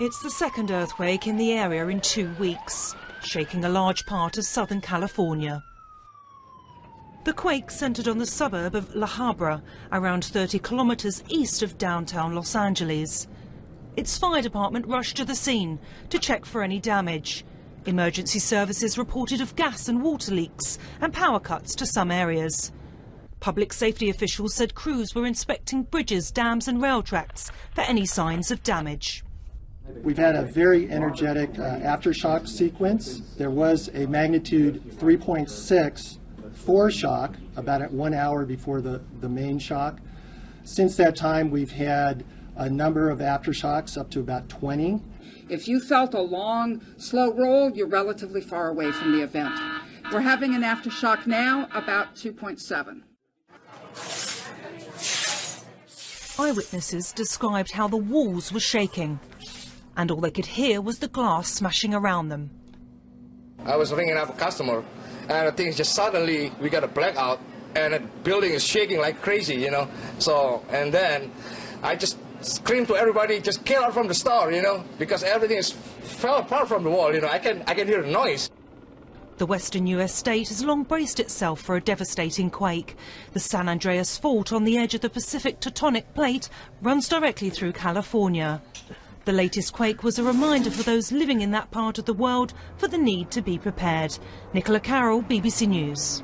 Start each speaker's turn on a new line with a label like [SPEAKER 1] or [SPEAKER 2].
[SPEAKER 1] It's the second earthquake in the area in 2 weeks, shaking a large part of Southern California. The quake centred on the suburb of La Habra, around 30 kilometres east of downtown Los Angeles. Its fire department rushed to the scene to check for any damage. Emergency services reported of gas and water leaks and power cuts to some areas. Public safety officials said crews were inspecting bridges, dams and rail tracks for any signs of damage.
[SPEAKER 2] We've had a very energetic aftershock sequence. There was a magnitude 3.6 foreshock about 1 hour before the main shock. Since that time, we've had a number of aftershocks, up to about 20.
[SPEAKER 3] If you felt a long, slow roll, you're relatively far away from the event. We're having an aftershock now, about 2.7.
[SPEAKER 1] Eyewitnesses described how the walls were shaking, and all they could hear was the glass smashing around them.
[SPEAKER 4] I was ringing up a customer, and I think just suddenly we got a blackout, and the building is shaking like crazy, you know. So, and then I just screamed to everybody, just get out from the store, you know, because everything fell apart from the wall, you know. I can hear the noise.
[SPEAKER 1] The western US state has long braced itself for a devastating quake. The San Andreas Fault on the edge of the Pacific Tectonic Plate runs directly through California. The latest quake was a reminder for those living in that part of the world for the need to be prepared. Nichola Carroll, BBC News.